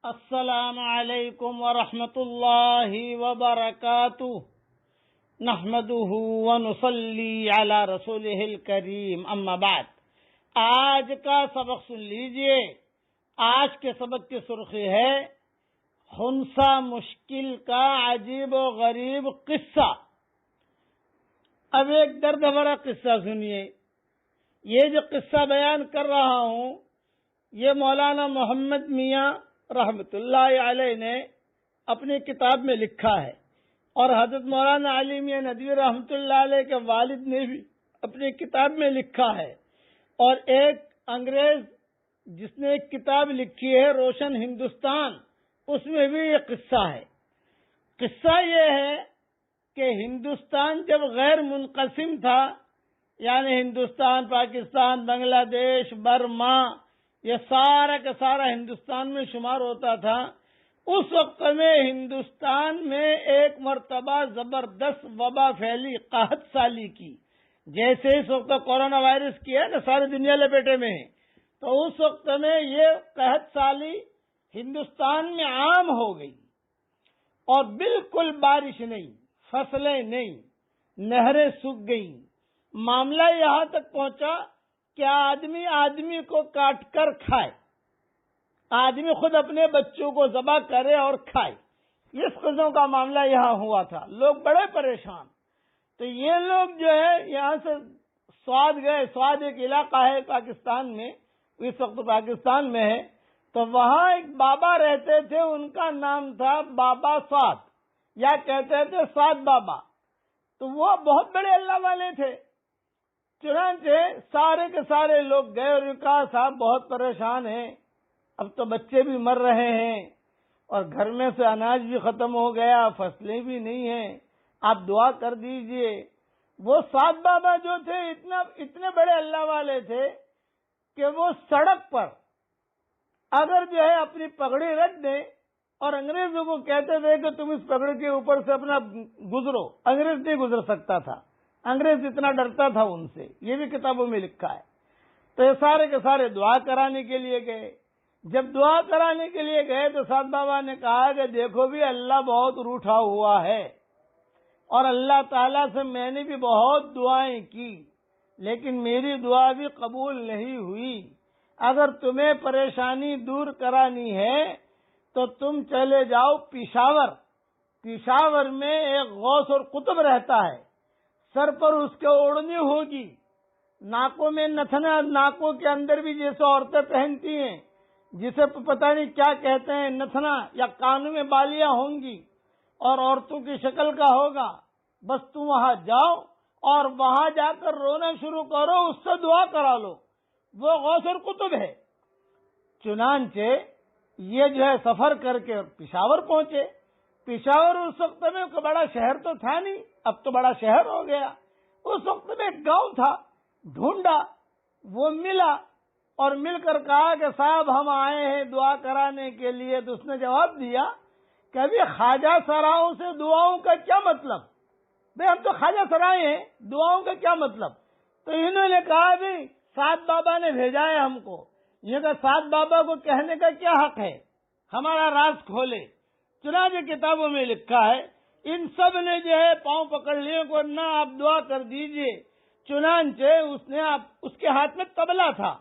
السلام علیکم ورحمۃ اللہ وبرکاتہ نحمده ونصلی علی رسولہ الکریم اما بعد۔ آج کا سبق سن لیجئے۔ آج کے سبق کی سرخی ہے خنثی مشکل کا عجیب و غریب قصہ۔ اب ایک درد بھرا قصہ سنیے۔ یہ جو قصہ بیان کر رہا ہوں یہ مولانا محمد میاں رحمت اللہ علیہ نے اپنی کتاب میں لکھا ہے، اور حضرت مولانا علی میاں ندوی رحمت اللہ علیہ کے والد نے بھی اپنی کتاب میں لکھا ہے، اور ایک انگریز جس نے ایک کتاب لکھی ہے روشن ہندوستان، اس میں بھی یہ قصہ ہے۔ قصہ یہ ہے کہ ہندوستان جب غیر منقسم تھا، یعنی ہندوستان، پاکستان، بنگلہ دیش، برما، یہ سارا کا سارا ہندوستان میں شمار ہوتا تھا، اس وقت میں ہندوستان میں ایک مرتبہ زبردست وبا پھیلی، قحط سالی کی، جیسے اس وقت کورونا وائرس کی ہے نا، ساری دنیا لپیٹے میں ہے، تو اس وقت میں یہ قحط سالی ہندوستان میں عام ہو گئی، اور بالکل بارش نہیں، فصلیں نہیں، نہریں سوکھ گئیں۔ معاملہ یہاں تک پہنچا کہ آدمی کو کاٹ کر کھائے، آدمی خود اپنے بچوں کو ذبح کرے اور کھائے، اس قسم کا معاملہ یہاں ہوا تھا۔ لوگ بڑے پریشان۔ تو یہ لوگ جو ہے یہاں سے سوات گئے۔ سوات ایک علاقہ ہے پاکستان میں، اس وقت پاکستان میں ہے، تو وہاں ایک بابا رہتے تھے، ان کا نام تھا بابا سوات، یا کہتے تھے سوات بابا۔ تو وہ بہت بڑے اللہ والے تھے۔ چنانچہ سارے کے سارے لوگ گئے اور کہا صاحب بہت پریشان ہیں، اب تو بچے بھی مر رہے ہیں اور گھر میں سے اناج بھی ختم ہو گیا، فصلیں بھی نہیں ہیں، آپ دعا کر دیجئے۔ وہ سات بابا جو تھے اتنے بڑے اللہ والے تھے کہ وہ سڑک پر اگر جو ہے اپنی پگڑی رکھ دیں اور انگریزوں کو کہتے تھے کہ تم اس پگڑی کے اوپر سے اپنا گزرو، انگریز نہیں گزر سکتا تھا، انگریز اتنا ڈرتا تھا ان سے، یہ بھی کتابوں میں لکھا ہے۔ تو یہ سارے کے سارے دعا کرانے کے لیے گئے۔ جب دعا کرانے کے لیے گئے تو سات بابا نے کہا کہ دیکھو بھی اللہ بہت روٹھا ہوا ہے، اور اللہ تعالیٰ سے میں نے بھی بہت دعائیں کی، لیکن میری دعا بھی قبول نہیں ہوئی۔ اگر تمہیں پریشانی دور کرانی ہے تو تم چلے جاؤ پشاور میں ایک غوث اور قطب رہتا ہے، سر پر اس کے اوڑھنی ہوگی، ناکوں میں نتھنا، ناکوں کے اندر بھی جیسے عورتیں پہنتی ہیں، جسے پتہ نہیں کیا کہتے ہیں، نتھنا، یا کانوں میں بالیاں ہوں گی، اور عورتوں کی شکل کا ہوگا۔ بس تم وہاں جاؤ اور وہاں جا کر رونا شروع کرو، اس سے دعا کرا لو، وہ غوث اور قطب ہے۔ چنانچہ یہ جو ہے سفر کر کے پشاور پہنچے۔ پشاور اس وقت میں کوئی بڑا شہر تو تھا نہیں، اب تو بڑا شہر ہو گیا۔ اس وقت میں ایک گاؤں تھا، ڈھونڈا، وہ ملا، اور مل کر کہا کہ صاحب ہم آئے ہیں دعا کرانے کے لیے۔ تو اس نے جواب دیا کہ ابھی خواجہ سراؤں سے دعاؤں کا کیا مطلب؟ بھئی ہم تو خواجہ سرائے ہیں، دعاؤں کا کیا مطلب؟ تو انہوں نے کہا بھی سات بابا نے بھیجا ہے ہم کو، یہ کہ سات بابا کو کہنے کا کیا حق ہے، ہمارا راز کھولے۔ چنانچہ کتابوں میں لکھا ہے ان سب نے جو ہے پاؤں پکڑ لیے کو نہ آپ دعا کر دیجئے۔ چنانچہ اس کے ہاتھ میں طبلہ تھا،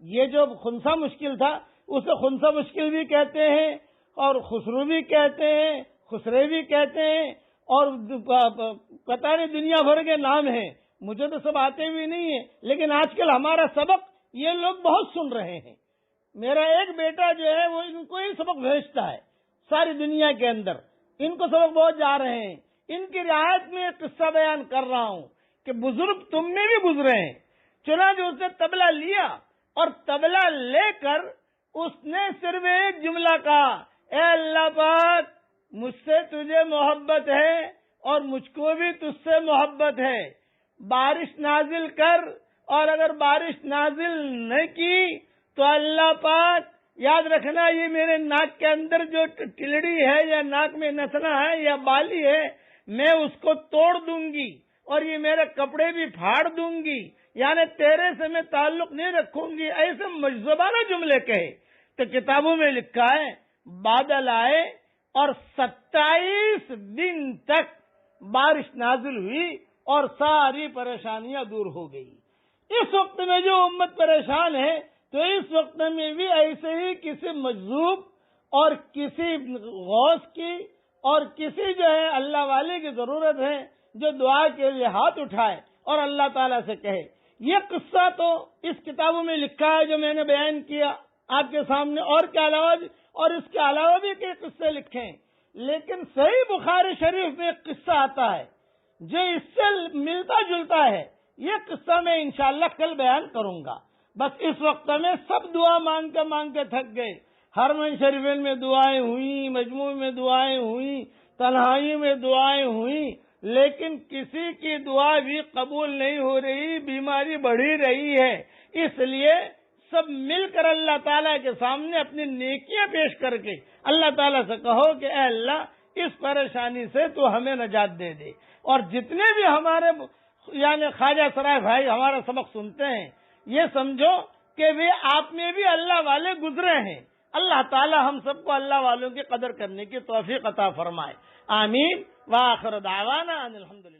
یہ جو خنثی مشکل تھا اسے خنثی مشکل بھی کہتے ہیں، اور خسرو بھی کہتے ہیں، خسرے بھی کہتے ہیں، اور پتہ نہیں دنیا بھر کے نام ہیں، مجھے تو سب آتے بھی نہیں ہیں، لیکن آج کل ہمارا سبق یہ لوگ بہت سن رہے ہیں۔ میرا ایک بیٹا جو ہے وہ ان کو ہی سبق بھیجتا ہے ساری دنیا کے اندر، ان کو سبق بہت جا رہے ہیں۔ ان کی رعایت میں ایک قصہ بیان کر رہا ہوں کہ بزرگ تم میں بھی گزرے ہیں۔ چنانچہ اس نے طبلہ لیا، اور طبلہ لے کر اس نے صرف ایک جملہ کہا، اے اللہ پاک مجھ سے تجھے محبت ہے اور مجھ کو بھی تجھ سے محبت ہے، بارش نازل کر، اور اگر بارش نازل نہ کی تو اللہ پاک یاد رکھنا یہ میرے ناک کے اندر جو ٹلڑی ہے یا ناک میں نتنا ہے یا بالی ہے میں اس کو توڑ دوں گی، اور یہ میرے کپڑے بھی پھاڑ دوں گی، یعنی تیرے سے میں تعلق نہیں رکھوں گی، ایسے مجذبانہ جملے کہے۔ تو کتابوں میں لکھا ہے بادل آئے اور 27 دن تک بارش نازل ہوئی اور ساری پریشانیاں دور ہو گئی۔ اس وقت میں جو امت پریشان ہے تو اس وقت میں بھی ایسے ہی کسی مجذوب اور کسی غوث کی اور کسی جو ہے اللہ والے کی ضرورت ہے جو دعا کے لیے ہاتھ اٹھائے اور اللہ تعالیٰ سے کہے۔ یہ قصہ تو اس کتابوں میں لکھا ہے جو میں نے بیان کیا آپ کے سامنے، اور اس کے علاوہ بھی کئی قصے لکھے ہیں، لیکن صحیح بخاری شریف میں ایک قصہ آتا ہے جو اس سے ملتا جلتا ہے۔ یہ قصہ میں انشاءاللہ کل بیان کروں گا۔ بس اس وقت میں سب دعا مانگ کے تھک گئے۔ حرمین شریفین میں دعائیں ہوئیں، مجموع میں دعائیں ہوئیں، تنہائی میں دعائیں ہوئیں، لیکن کسی کی دعا بھی قبول نہیں ہو رہی، بیماری بڑھی رہی ہے۔ اس لیے سب مل کر اللہ تعالیٰ کے سامنے اپنی نیکیاں پیش کر کے اللہ تعالیٰ سے کہو کہ اے اللہ اس پریشانی سے تو ہمیں نجات دے دے۔ اور جتنے بھی ہمارے یعنی خواجہ سرائے بھائی ہمارا سبق سنتے ہیں، یہ سمجھو کہ وہ آپ میں بھی اللہ والے گزرے ہیں۔ اللہ تعالیٰ ہم سب کو اللہ والوں کی قدر کرنے کی توفیق عطا فرمائے، آمین۔ وآخر دعوانا ان الحمدللہ۔